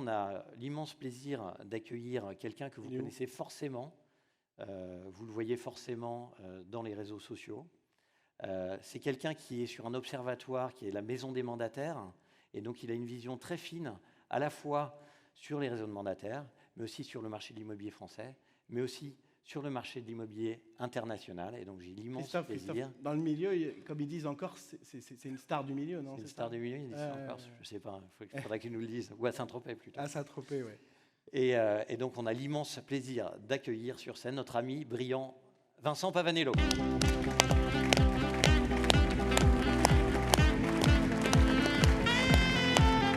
on a l'immense plaisir d'accueillir quelqu'un que vous connaissez forcément. Vous le voyez forcément dans les réseaux sociaux. C'est quelqu'un qui est sur un observatoire qui est la Maison des mandataires. Et donc, il a une vision très fine, à la fois sur les réseaux de mandataires, mais aussi sur le marché de l'immobilier français, mais aussi sur le marché de l'immobilier international. Et donc, j'ai l'immense plaisir. Christophe, dans le milieu, comme ils disent encore, c'est une star du milieu, non? C'est une star du milieu, ils disent ça encore, je ne sais pas, il faudra qu'ils nous le disent. Ou à Saint-Tropez, plutôt. À Saint-Tropez, oui. Et donc, on a l'immense plaisir d'accueillir sur scène notre ami brillant Vincent Pavanello.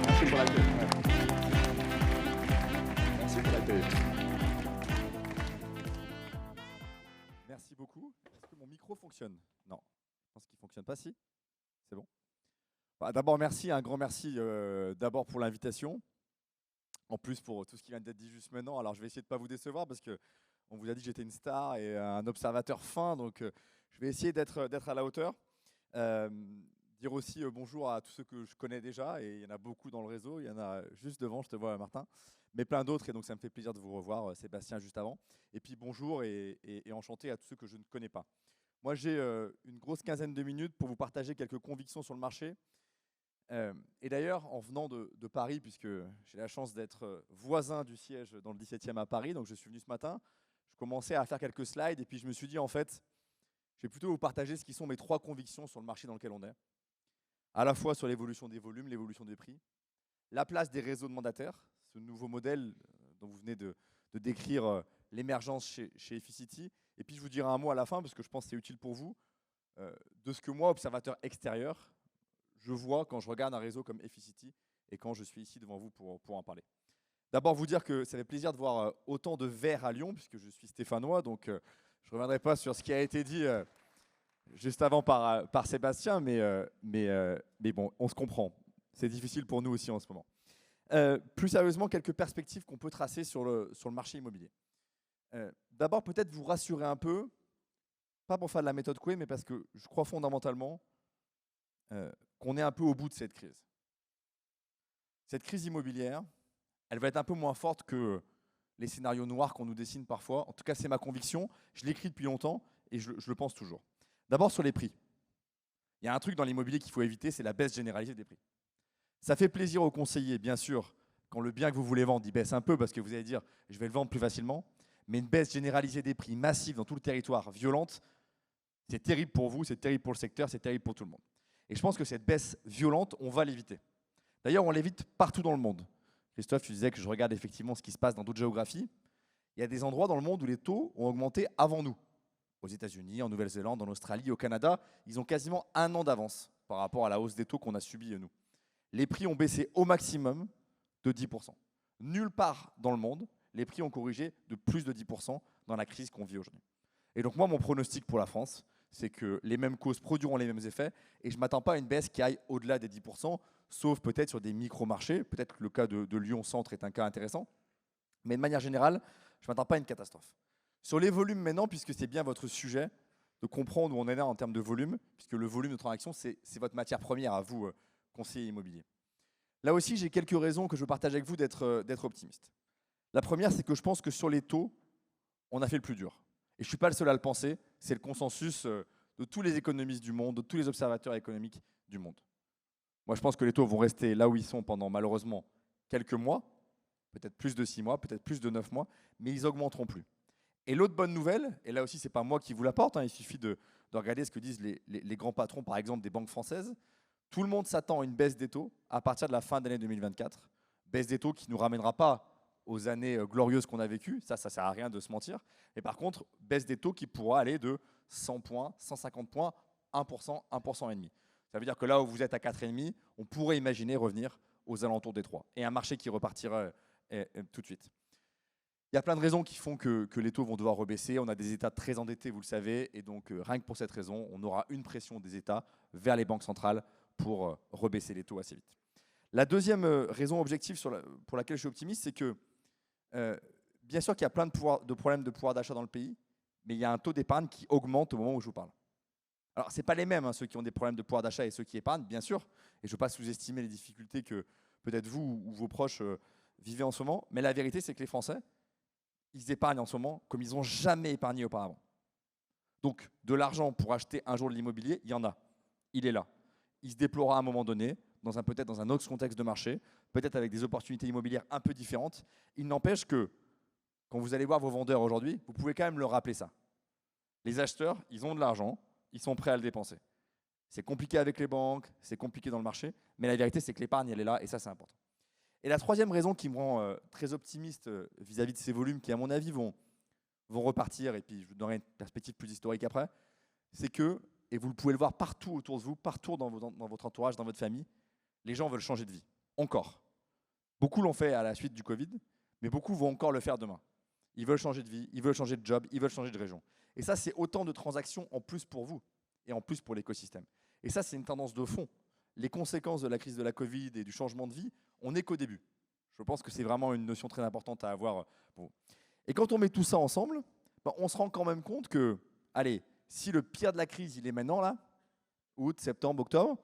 Merci pour l'accueil. Merci pour l'accueil. Merci beaucoup. Est-ce que mon micro fonctionne? Non. Je pense qu'il ne fonctionne pas, si. C'est bon. Bah, d'abord, merci, un grand merci d'abord pour l'invitation. En plus, pour tout ce qui vient d'être dit juste maintenant. Alors, je vais essayer de ne pas vous décevoir parce qu'on vous a dit que j'étais une star et un observateur fin. Donc, je vais essayer d'être à la hauteur. Dire aussi bonjour à tous ceux que je connais déjà. Et il y en a beaucoup dans le réseau. Il y en a juste devant, je te vois, Martin. Mais plein d'autres. Et donc, ça me fait plaisir de vous revoir, Sébastien, juste avant. Et puis, bonjour et enchanté à tous ceux que je ne connais pas. Moi, j'ai une grosse quinzaine de minutes pour vous partager quelques convictions sur le marché. Et d'ailleurs, en venant de Paris, puisque j'ai la chance d'être voisin du siège dans le 17e à Paris, donc je suis venu ce matin, je commençais à faire quelques slides et puis je me suis dit, en fait, je vais plutôt vous partager ce qui sont mes 3 convictions sur le marché dans lequel on est, à la fois sur l'évolution des volumes, l'évolution des prix, la place des réseaux de mandataires, ce nouveau modèle dont vous venez de décrire l'émergence chez Efficity, et puis je vous dirai un mot à la fin, parce que je pense que c'est utile pour vous, de ce que moi, observateur extérieur, je vois quand je regarde un réseau comme Efficity et quand je suis ici devant vous pour en parler. D'abord, vous dire que ça fait plaisir de voir autant de verts à Lyon, puisque je suis stéphanois, donc je ne reviendrai pas sur ce qui a été dit juste avant par Sébastien, mais bon, on se comprend. C'est difficile pour nous aussi en ce moment. Plus sérieusement, quelques perspectives qu'on peut tracer sur le marché immobilier. D'abord, peut-être vous rassurer un peu, pas pour faire de la méthode Coué, mais parce que je crois fondamentalement qu'on est un peu au bout de cette crise. Cette crise immobilière, elle va être un peu moins forte que les scénarios noirs qu'on nous dessine parfois. En tout cas, c'est ma conviction. Je l'écris depuis longtemps et je le pense toujours. D'abord, sur les prix. Il y a un truc dans l'immobilier qu'il faut éviter, c'est la baisse généralisée des prix. Ça fait plaisir aux conseillers, bien sûr, quand le bien que vous voulez vendre, il baisse un peu parce que vous allez dire « je vais le vendre plus facilement ». Mais une baisse généralisée des prix massive dans tout le territoire, violente, c'est terrible pour vous, c'est terrible pour le secteur, c'est terrible pour tout le monde. Et je pense que cette baisse violente, on va l'éviter. D'ailleurs, on l'évite partout dans le monde. Christophe, tu disais que je regarde effectivement ce qui se passe dans d'autres géographies. Il y a des endroits dans le monde où les taux ont augmenté avant nous. Aux États-Unis, en Nouvelle-Zélande, en Australie, au Canada, ils ont quasiment 1 an d'avance par rapport à la hausse des taux qu'on a subie nous. Les prix ont baissé au maximum de 10%. Nulle part dans le monde, les prix ont corrigé de plus de 10% dans la crise qu'on vit aujourd'hui. Et donc moi, mon pronostic pour la France, c'est que les mêmes causes produiront les mêmes effets et je ne m'attends pas à une baisse qui aille au-delà des 10%, sauf peut-être sur des micro-marchés. Peut-être que le cas de Lyon-Centre est un cas intéressant. Mais de manière générale, je ne m'attends pas à une catastrophe. Sur les volumes maintenant, puisque c'est bien votre sujet, de comprendre où on est là en termes de volume, puisque le volume de transaction, c'est votre matière première à vous, conseiller immobilier. Là aussi, j'ai quelques raisons que je partage avec vous d'être optimiste. La première, c'est que je pense que sur les taux, on a fait le plus dur. Et je ne suis pas le seul à le penser, c'est le consensus de tous les économistes du monde, de tous les observateurs économiques du monde. Moi, je pense que les taux vont rester là où ils sont pendant malheureusement quelques mois, peut-être plus de 6 mois, peut-être plus de 9 mois, mais ils n'augmenteront plus. Et l'autre bonne nouvelle, et là aussi, ce n'est pas moi qui vous l'apporte, il suffit de regarder ce que disent les grands patrons, par exemple, des banques françaises. Tout le monde s'attend à une baisse des taux à partir de la fin de l'année 2024. Baisse des taux qui ne nous ramènera pas aux années glorieuses qu'on a vécues, ça ne sert à rien de se mentir. Mais par contre, baisse des taux qui pourra aller de 100 points, 150 points, 1%, 1,5%. Ça veut dire que là où vous êtes à 4,5, on pourrait imaginer revenir aux alentours des 3. Et un marché qui repartira tout de suite. Il y a plein de raisons qui font que les taux vont devoir rebaisser. On a des États très endettés, vous le savez. Et donc, rien que pour cette raison, on aura une pression des États vers les banques centrales pour rebaisser les taux assez vite. La deuxième raison objective pour laquelle je suis optimiste, c'est que bien sûr qu'il y a plein de problèmes de pouvoir d'achat dans le pays, mais il y a un taux d'épargne qui augmente au moment où je vous parle. Alors, ce n'est pas les mêmes, ceux qui ont des problèmes de pouvoir d'achat et ceux qui épargnent, bien sûr. Et je ne veux pas sous-estimer les difficultés que peut-être vous ou vos proches vivez en ce moment. Mais la vérité, c'est que les Français, ils épargnent en ce moment comme ils n'ont jamais épargné auparavant. Donc, de l'argent pour acheter un jour de l'immobilier, il y en a. Il est là. Il se déploiera à un moment donné, peut-être dans un autre contexte de marché, peut-être avec des opportunités immobilières un peu différentes. Il n'empêche que, quand vous allez voir vos vendeurs aujourd'hui, vous pouvez quand même leur rappeler ça. Les acheteurs, ils ont de l'argent, ils sont prêts à le dépenser. C'est compliqué avec les banques, c'est compliqué dans le marché, mais la vérité, c'est que l'épargne, elle est là, et ça, c'est important. Et la troisième raison qui me rend très optimiste vis-à-vis de ces volumes qui, à mon avis, vont repartir, et puis je vous donnerai une perspective plus historique après, c'est que, et vous pouvez le voir partout autour de vous, partout dans votre entourage, dans votre famille, les gens veulent changer de vie, encore. Beaucoup l'ont fait à la suite du Covid, mais beaucoup vont encore le faire demain. Ils veulent changer de vie, ils veulent changer de job, ils veulent changer de région. Et ça, c'est autant de transactions en plus pour vous, et en plus pour l'écosystème. Et ça, c'est une tendance de fond. Les conséquences de la crise de la Covid et du changement de vie, on n'est qu'au début. Je pense que c'est vraiment une notion très importante à avoir pour vous. Et quand on met tout ça ensemble, on se rend quand même compte que, allez, si le pire de la crise, il est maintenant là, août, septembre, octobre,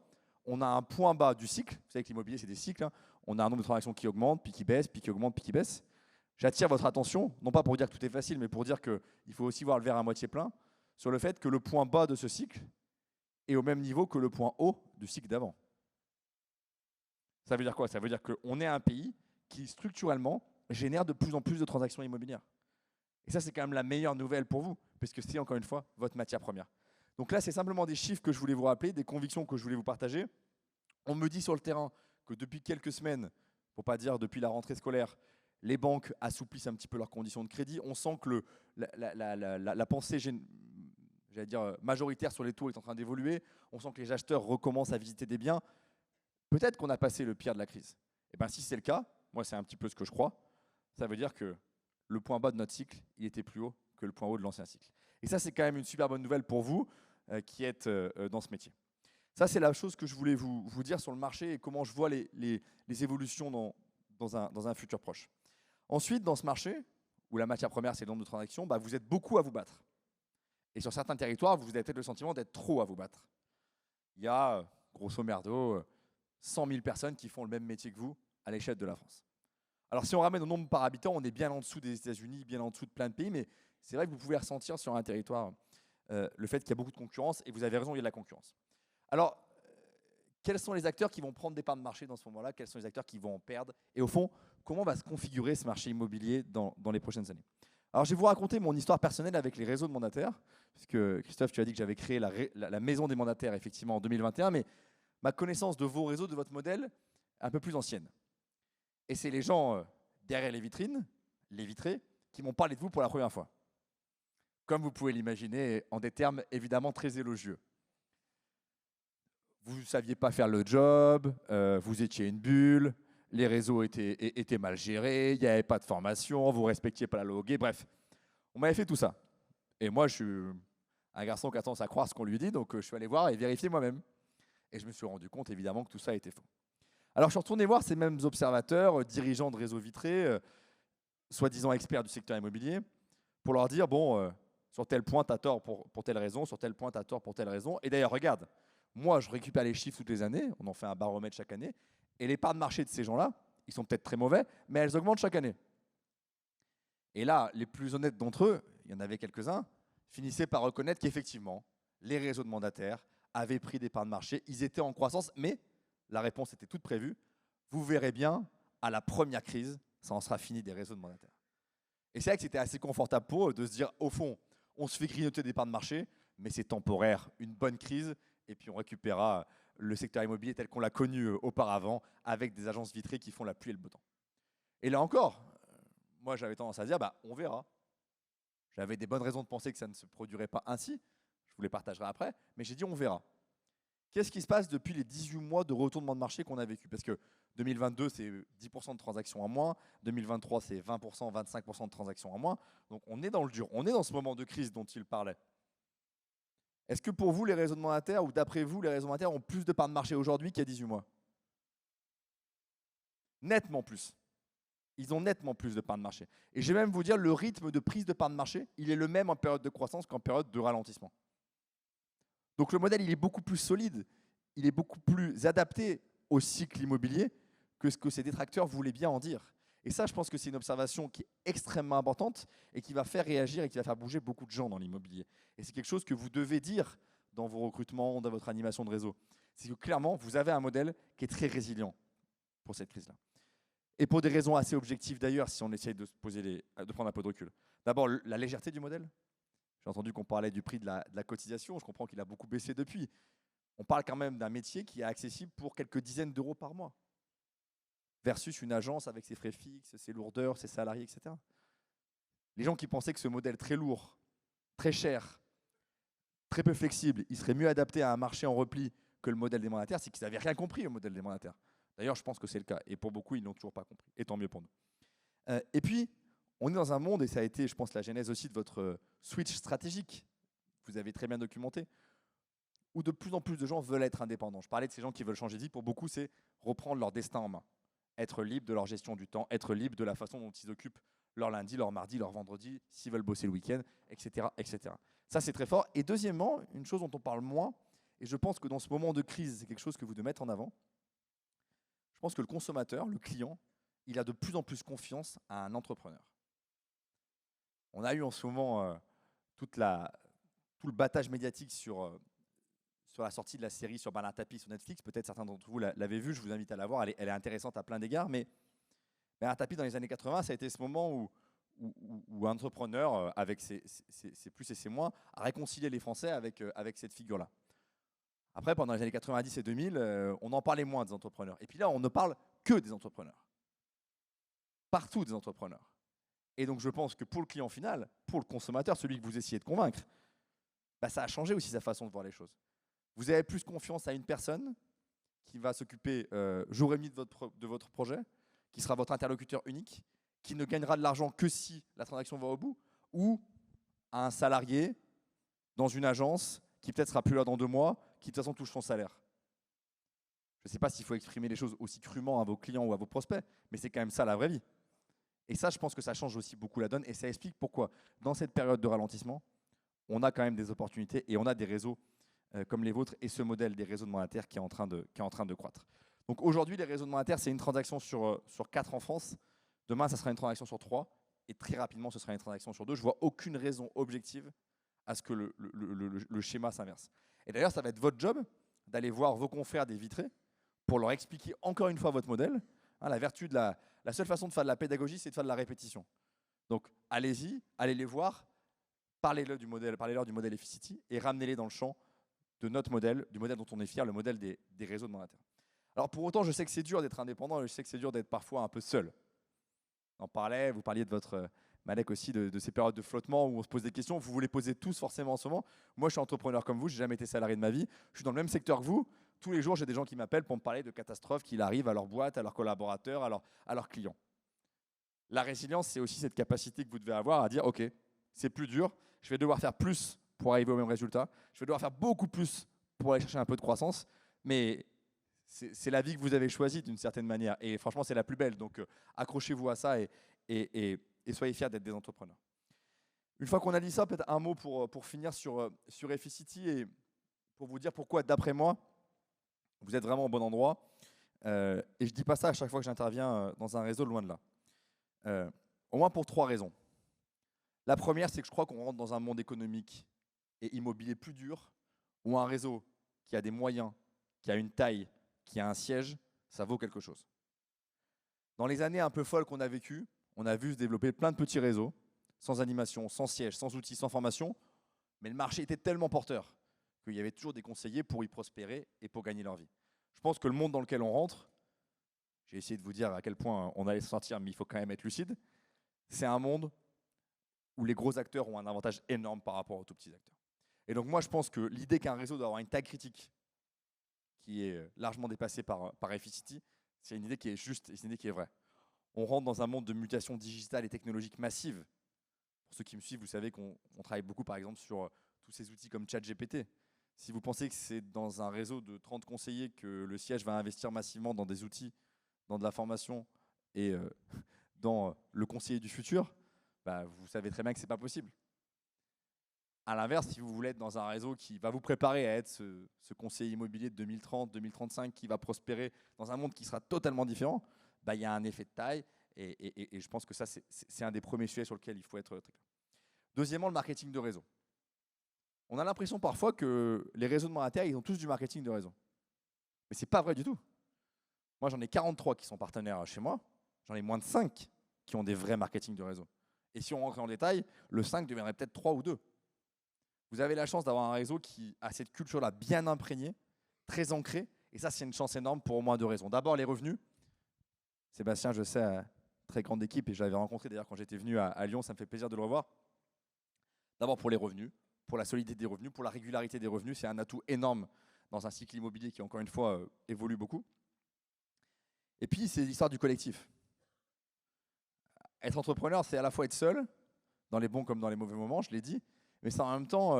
on a un point bas du cycle. Vous savez que l'immobilier, c'est des cycles. Hein. On a un nombre de transactions qui augmente, puis qui baisse, puis qui augmente, puis qui baisse. J'attire votre attention, non pas pour dire que tout est facile, mais pour dire qu'il faut aussi voir le verre à moitié plein, sur le fait que le point bas de ce cycle est au même niveau que le point haut du cycle d'avant. Ça veut dire quoi? Ça veut dire qu'on est un pays qui, structurellement, génère de plus en plus de transactions immobilières. Et ça, c'est quand même la meilleure nouvelle pour vous, puisque c'est, encore une fois, votre matière première. Donc là, c'est simplement des chiffres que je voulais vous rappeler, des convictions que je voulais vous partager. On me dit sur le terrain que depuis quelques semaines, pour ne pas dire depuis la rentrée scolaire, les banques assouplissent un petit peu leurs conditions de crédit. On sent que la pensée j'allais dire, majoritaire sur les taux est en train d'évoluer. On sent que les acheteurs recommencent à visiter des biens. Peut-être qu'on a passé le pire de la crise. Et bien, si c'est le cas, moi, c'est un petit peu ce que je crois, ça veut dire que le point bas de notre cycle, il était plus haut que le point haut de l'ancien cycle. Et ça, c'est quand même une super bonne nouvelle pour vous qui êtes dans ce métier. Ça, c'est la chose que je voulais vous dire sur le marché et comment je vois les évolutions dans un futur proche. Ensuite, dans ce marché, où la matière première, c'est le nombre de transactions, vous êtes beaucoup à vous battre. Et sur certains territoires, vous avez peut-être le sentiment d'être trop à vous battre. Il y a, grosso merdo, 100 000 personnes qui font le même métier que vous à l'échelle de la France. Alors, si on ramène au nombre par habitant, on est bien en dessous des États-Unis, bien en dessous de plein de pays, mais c'est vrai que vous pouvez ressentir sur un territoire le fait qu'il y a beaucoup de concurrence, et vous avez raison, il y a de la concurrence. Alors, quels sont les acteurs qui vont prendre des parts de marché dans ce moment-là? Quels sont les acteurs qui vont en perdre? Et au fond, comment va se configurer ce marché immobilier dans les prochaines années? Alors, je vais vous raconter mon histoire personnelle avec les réseaux de mandataires, puisque Christophe, tu as dit que j'avais créé la maison des mandataires, effectivement, en 2021, mais ma connaissance de vos réseaux, de votre modèle, est un peu plus ancienne. Et c'est les gens derrière les vitrines, les vitrés, qui m'ont parlé de vous pour la première fois. Comme vous pouvez l'imaginer, en des termes évidemment très élogieux. Vous ne saviez pas faire le job, vous étiez une bulle, les réseaux étaient mal gérés, il n'y avait pas de formation, vous ne respectiez pas la loi gay, bref. On m'avait fait tout ça. Et moi, je suis un garçon qui a tendance à croire ce qu'on lui dit, donc je suis allé voir et vérifier moi-même. Et je me suis rendu compte, évidemment, que tout ça était faux. Alors, je suis retourné voir ces mêmes observateurs, dirigeants de réseaux vitrés, soi-disant experts du secteur immobilier, pour leur dire, bon, sur tel point, tu as tort pour telle raison, sur tel point, tu as tort pour telle raison. Et d'ailleurs, regarde, moi, je récupère les chiffres toutes les années, on en fait un baromètre chaque année, et les parts de marché de ces gens-là, ils sont peut-être très mauvais, mais elles augmentent chaque année. Et là, les plus honnêtes d'entre eux, il y en avait quelques-uns, finissaient par reconnaître qu'effectivement, les réseaux de mandataires avaient pris des parts de marché, ils étaient en croissance, mais la réponse était toute prévue. Vous verrez bien, à la première crise, ça en sera fini des réseaux de mandataires. Et c'est vrai que c'était assez confortable pour eux de se dire, au fond, on se fait grignoter des parts de marché, mais c'est temporaire, une bonne crise, et puis on récupérera le secteur immobilier tel qu'on l'a connu auparavant, avec des agences vitrées qui font la pluie et le beau temps. Et là encore, moi j'avais tendance à dire, on verra. J'avais des bonnes raisons de penser que ça ne se produirait pas ainsi, je vous les partagerai après, mais j'ai dit on verra. Qu'est-ce qui se passe depuis les 18 mois de retournement de marché qu'on a vécu? Parce que 2022, c'est 10% de transactions en moins, 2023, c'est 20%, 25% de transactions en moins. Donc on est dans le dur, on est dans ce moment de crise dont il parlait. Est-ce que pour vous, les réseaux de mandataires, ou d'après vous, les réseaux de mandataires ont plus de parts de marché aujourd'hui qu'il y a 18 mois? Nettement plus. Ils ont nettement plus de parts de marché. Et je vais même vous dire, le rythme de prise de parts de marché, il est le même en période de croissance qu'en période de ralentissement. Donc le modèle, il est beaucoup plus solide, il est beaucoup plus adapté au cycle immobilier que ce que ces détracteurs voulaient bien en dire. Et ça, je pense que c'est une observation qui est extrêmement importante et qui va faire réagir et qui va faire bouger beaucoup de gens dans l'immobilier. Et c'est quelque chose que vous devez dire dans vos recrutements, dans votre animation de réseau. C'est que clairement, vous avez un modèle qui est très résilient pour cette crise-là. Et pour des raisons assez objectives d'ailleurs, si on essaye de prendre un peu de recul. D'abord, la légèreté du modèle. J'ai entendu qu'on parlait du prix de la cotisation. Je comprends qu'il a beaucoup baissé depuis. On parle quand même d'un métier qui est accessible pour quelques dizaines d'euros par mois, versus une agence avec ses frais fixes, ses lourdeurs, ses salariés, etc. Les gens qui pensaient que ce modèle très lourd, très cher, très peu flexible, il serait mieux adapté à un marché en repli que le modèle des mandataires, c'est qu'ils n'avaient rien compris au modèle des mandataires. D'ailleurs, je pense que c'est le cas. Et pour beaucoup, ils n'ont toujours pas compris. Et tant mieux pour nous. Et puis, on est dans un monde, et ça a été, je pense, la genèse aussi de votre switch stratégique, vous avez très bien documenté, où de plus en plus de gens veulent être indépendants. Je parlais de ces gens qui veulent changer de vie. Pour beaucoup, c'est reprendre leur destin en main. Être libre de leur gestion du temps, être libre de la façon dont ils occupent leur lundi, leur mardi, leur vendredi, s'ils veulent bosser le week-end, etc., etc. Ça, c'est très fort. Et deuxièmement, une chose dont on parle moins, et je pense que dans ce moment de crise, c'est quelque chose que vous devez mettre en avant, je pense que le consommateur, le client, il a de plus en plus confiance à un entrepreneur. On a eu en ce moment tout le battage médiatique sur la sortie de la série sur Bernard Tapie sur Netflix. Peut-être certains d'entre vous l'avez vue, je vous invite à la voir, elle est intéressante à plein d'égards. Mais Bernard Tapie, dans les années 80, ça a été ce moment où un entrepreneur, avec ses plus et ses moins, a réconcilié les Français avec cette figure-là. Après, pendant les années 90 et 2000, on en parlait moins des entrepreneurs. Et puis là, on ne parle que des entrepreneurs. Partout des entrepreneurs. Et donc, je pense que pour le client final, pour le consommateur, celui que vous essayez de convaincre, bah, ça a changé aussi sa façon de voir les choses. Vous avez plus confiance à une personne qui va s'occuper jour et nuit de votre projet, qui sera votre interlocuteur unique, qui ne gagnera de l'argent que si la transaction va au bout, ou à un salarié dans une agence qui peut-être sera plus là dans 2 mois, qui de toute façon touche son salaire. Je ne sais pas s'il faut exprimer les choses aussi crûment à vos clients ou à vos prospects, mais c'est quand même ça la vraie vie. Et ça, je pense que ça change aussi beaucoup la donne et ça explique pourquoi, dans cette période de ralentissement, on a quand même des opportunités et on a des réseaux comme les vôtres et ce modèle des réseaux de mandataires qui est en train de croître. Donc aujourd'hui, les réseaux de mandataires, c'est une transaction sur 4 en France. Demain, ça sera une transaction sur 3 et très rapidement, ce sera une transaction sur 2. Je ne vois aucune raison objective à ce que le schéma s'inverse. Et d'ailleurs, ça va être votre job d'aller voir vos confrères des vitrés pour leur expliquer encore une fois votre modèle. La vertu de la seule façon de faire de la pédagogie, c'est de faire de la répétition. Donc, allez-y, allez les voir, parlez-leur du modèle Efficity et ramenez-les dans le champ de notre modèle, du modèle dont on est fier, le modèle des réseaux de mandataires. Alors, pour autant, je sais que c'est dur d'être indépendant et je sais que c'est dur d'être parfois un peu seul. On parlait, vous parliez de votre Malek aussi, de ces périodes de flottement où on se pose des questions. Vous les posez tous forcément en ce moment. Moi, je suis entrepreneur comme vous, je n'ai jamais été salarié de ma vie. Je suis dans le même secteur que vous. Tous les jours, j'ai des gens qui m'appellent pour me parler de catastrophes qui arrivent à leur boîte, à leurs collaborateurs, à leurs clients. La résilience, c'est aussi cette capacité que vous devez avoir à dire, OK, c'est plus dur, je vais devoir faire plus pour arriver au même résultat, je vais devoir faire beaucoup plus pour aller chercher un peu de croissance, mais c'est la vie que vous avez choisie d'une certaine manière. Et franchement, c'est la plus belle. Donc, accrochez-vous à ça et soyez fiers d'être des entrepreneurs. Une fois qu'on a dit ça, peut-être un mot pour finir sur Efficity et pour vous dire pourquoi, d'après moi, vous êtes vraiment au bon endroit. Et je ne dis pas ça à chaque fois que j'interviens dans un réseau, loin de là. Au moins pour 3 raisons. La première, c'est que je crois qu'on rentre dans un monde économique et immobilier plus dur, où un réseau qui a des moyens, qui a une taille, qui a un siège, ça vaut quelque chose. Dans les années un peu folles qu'on a vécues, on a vu se développer plein de petits réseaux, sans animation, sans siège, sans outils, sans formation, mais le marché était tellement porteur qu'il y avait toujours des conseillers pour y prospérer et pour gagner leur vie. Je pense que le monde dans lequel on rentre, j'ai essayé de vous dire à quel point on allait se sortir, mais il faut quand même être lucide, c'est un monde où les gros acteurs ont un avantage énorme par rapport aux tout petits acteurs. Et donc moi, je pense que l'idée qu'un réseau doit avoir une taille critique qui est largement dépassée par Efficity, c'est une idée qui est juste et c'est une idée qui est vraie. On rentre dans un monde de mutation digitale et technologique massive. Pour ceux qui me suivent, vous savez qu'on travaille beaucoup, par exemple, sur tous ces outils comme ChatGPT. Si vous pensez que c'est dans un réseau de 30 conseillers que le siège va investir massivement dans des outils, dans de la formation et dans le conseiller du futur, bah, vous savez très bien que ce n'est pas possible. À l'inverse, si vous voulez être dans un réseau qui va vous préparer à être ce conseiller immobilier de 2030, 2035, qui va prospérer dans un monde qui sera totalement différent, bah, y a un effet de taille Et je pense que ça, c'est un des premiers sujets sur lequel il faut être très clair. Deuxièmement, le marketing de réseau. On a l'impression parfois que les réseaux de mandataires, ils ont tous du marketing de réseau. Mais ce n'est pas vrai du tout. Moi, j'en ai 43 qui sont partenaires chez moi. J'en ai moins de 5 qui ont des vrais marketing de réseau. Et si on rentre en détail, le 5 deviendrait peut-être 3 ou 2. Vous avez la chance d'avoir un réseau qui a cette culture-là bien imprégnée, très ancrée. Et ça, c'est une chance énorme pour au moins 2 raisons. D'abord, les revenus. Sébastien, je sais, très grande équipe, et je l'avais rencontré d'ailleurs quand j'étais venu à Lyon, ça me fait plaisir de le revoir. D'abord pour les revenus, pour la solidité des revenus, pour la régularité des revenus, c'est un atout énorme dans un cycle immobilier qui, encore une fois, évolue beaucoup. Et puis, c'est l'histoire du collectif. Être entrepreneur, c'est à la fois être seul, dans les bons comme dans les mauvais moments, je l'ai dit, mais c'est en même temps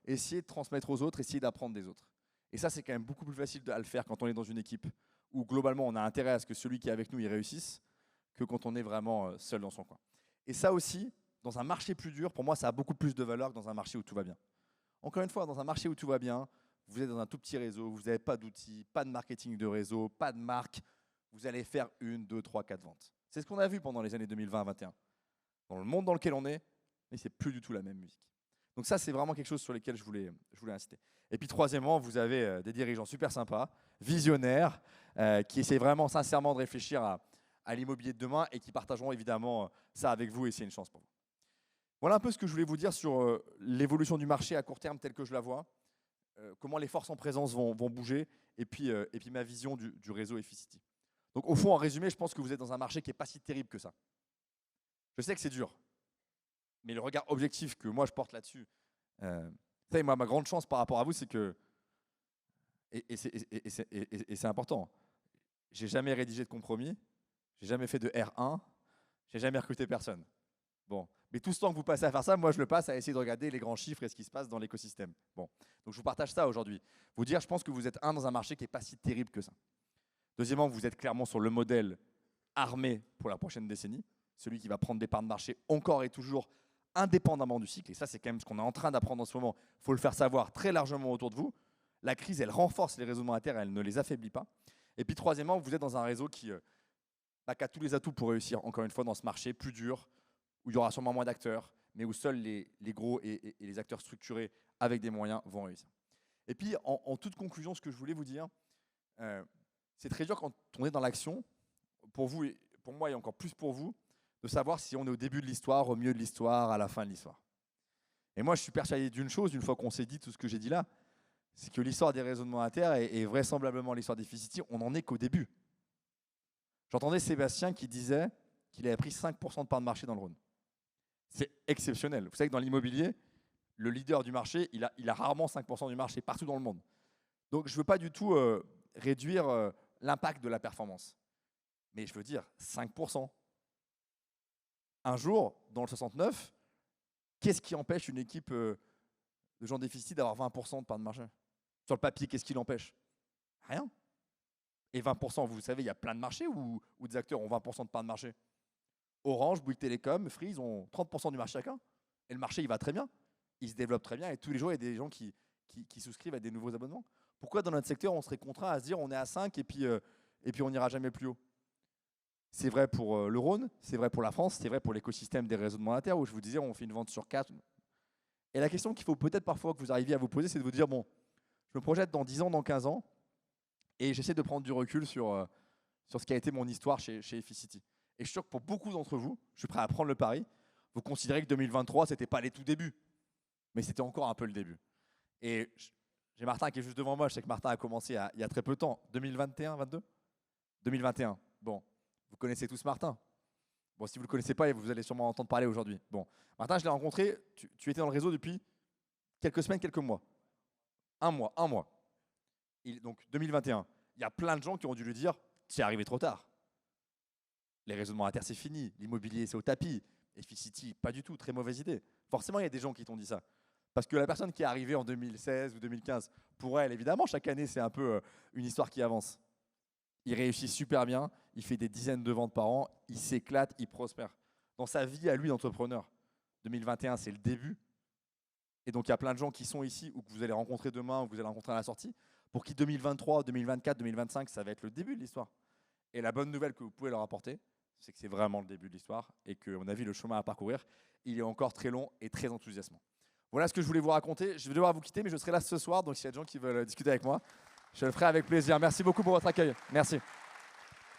essayer de transmettre aux autres, essayer d'apprendre des autres. Et ça, c'est quand même beaucoup plus facile à le faire quand on est dans une équipe où, globalement, on a intérêt à ce que celui qui est avec nous y réussisse que quand on est vraiment seul dans son coin. Et ça aussi, dans un marché plus dur, pour moi, ça a beaucoup plus de valeur que dans un marché où tout va bien. Encore une fois, dans un marché où tout va bien, vous êtes dans un tout petit réseau, vous n'avez pas d'outils, pas de marketing de réseau, pas de marque, vous allez faire 1, 2, 3, 4 ventes. C'est ce qu'on a vu pendant les années 2020-2021. Dans le monde dans lequel on est, mais c'est plus du tout la même musique. Donc ça, c'est vraiment quelque chose sur lequel je voulais inciter. Et puis troisièmement, vous avez des dirigeants super sympas, visionnaires, qui essaient vraiment sincèrement de réfléchir à l'immobilier de demain et qui partageront évidemment ça avec vous, et c'est une chance pour vous. Voilà un peu ce que je voulais vous dire sur l'évolution du marché à court terme telle que je la vois, comment les forces en présence vont bouger, et puis ma vision du réseau Efficity. Donc au fond, en résumé, je pense que vous êtes dans un marché qui n'est pas si terrible que ça. Je sais que c'est dur, mais le regard objectif que moi je porte là-dessus, moi, ma grande chance par rapport à vous, c'est que, et c'est important, j'ai jamais rédigé de compromis, j'ai jamais fait de R1, j'ai jamais recruté personne. Bon, mais tout ce temps que vous passez à faire ça, moi je le passe à essayer de regarder les grands chiffres et ce qui se passe dans l'écosystème. Bon, donc je vous partage ça aujourd'hui. Vous dire, je pense que vous êtes dans un marché qui n'est pas si terrible que ça. Deuxièmement, vous êtes clairement sur le modèle armé pour la prochaine décennie, celui qui va prendre des parts de marché encore et toujours indépendamment du cycle. Et ça, c'est quand même ce qu'on est en train d'apprendre en ce moment. Il faut le faire savoir très largement autour de vous. La crise, elle renforce les réseaux monétaires, elle ne les affaiblit pas. Et puis troisièmement, vous êtes dans un réseau qui a tous les atouts pour réussir, encore une fois, dans ce marché plus dur, où il y aura sûrement moins d'acteurs, mais où seuls les gros et les acteurs structurés avec des moyens vont réussir. Et puis, en toute conclusion, ce que je voulais vous dire, c'est très dur quand on est dans l'action, pour vous, et pour moi et encore plus pour vous, de savoir si on est au début de l'histoire, au milieu de l'histoire, à la fin de l'histoire. Et moi, je suis persuadé d'une chose, une fois qu'on s'est dit tout ce que j'ai dit là, c'est que l'histoire des réseaux monétaires et vraisemblablement l'histoire d'Efficity, on n'en est qu'au début. J'entendais Sébastien qui disait qu'il avait pris 5% de part de marché dans le Rhône. C'est exceptionnel. Vous savez que dans l'immobilier, le leader du marché, il a rarement 5% du marché partout dans le monde. Donc je ne veux pas du tout réduire l'impact de la performance. Mais je veux dire 5%. Un jour, dans le 69, qu'est-ce qui empêche une équipe de gens d'Efficity d'avoir 20% de part de marché? Sur le papier, qu'est-ce qui l'empêche? Rien. Et 20%, vous savez, il y a plein de marchés où des acteurs ont 20% de part de marché. Orange, Bouygues Télécom, Free, ils ont 30% du marché chacun. Et le marché, il va très bien. Il se développe très bien. Et tous les jours, il y a des gens qui souscrivent à des nouveaux abonnements. Pourquoi dans notre secteur, on serait contraint à se dire on est à 5 et puis on n'ira jamais plus haut? C'est vrai pour le Rhône, c'est vrai pour la France, c'est vrai pour l'écosystème des réseaux de mandataires où je vous disais on fait une vente sur 4. Et la question qu'il faut peut-être parfois que vous arriviez à vous poser, c'est de vous dire bon, je me projette dans 10 ans, dans 15 ans, et j'essaie de prendre du recul sur ce qui a été mon histoire chez Efficity. Et je suis sûr que pour beaucoup d'entre vous, je suis prêt à prendre le pari, vous considérez que 2023, ce n'était pas les tout débuts, mais c'était encore un peu le début. Et j'ai Martin qui est juste devant moi, je sais que Martin a commencé il y a très peu de temps, 2021, 22 2021, bon, vous connaissez tous Martin. Bon, si vous ne le connaissez pas, vous allez sûrement entendre parler aujourd'hui. Bon, Martin, je l'ai rencontré, tu étais dans le réseau depuis quelques semaines, quelques mois. Un mois. Donc 2021, il y a plein de gens qui ont dû lui dire c'est arrivé trop tard. Les réseaux de mandataires, c'est fini. L'immobilier, c'est au tapis. Efficity, pas du tout. Très mauvaise idée. Forcément, il y a des gens qui t'ont dit ça. Parce que la personne qui est arrivée en 2016 ou 2015, pour elle, évidemment, chaque année, c'est un peu une histoire qui avance. Il réussit super bien. Il fait des dizaines de ventes par an. Il s'éclate, il prospère. Dans sa vie à lui d'entrepreneur, 2021, c'est le début. Et donc, il y a plein de gens qui sont ici ou que vous allez rencontrer demain ou que vous allez rencontrer à la sortie, pour qui 2023, 2024, 2025, ça va être le début de l'histoire. Et la bonne nouvelle que vous pouvez leur apporter, c'est que c'est vraiment le début de l'histoire et qu'à mon avis, le chemin à parcourir, il est encore très long et très enthousiasmant. Voilà ce que je voulais vous raconter. Je vais devoir vous quitter, mais je serai là ce soir, donc s'il y a des gens qui veulent discuter avec moi, je le ferai avec plaisir. Merci beaucoup pour votre accueil. Merci.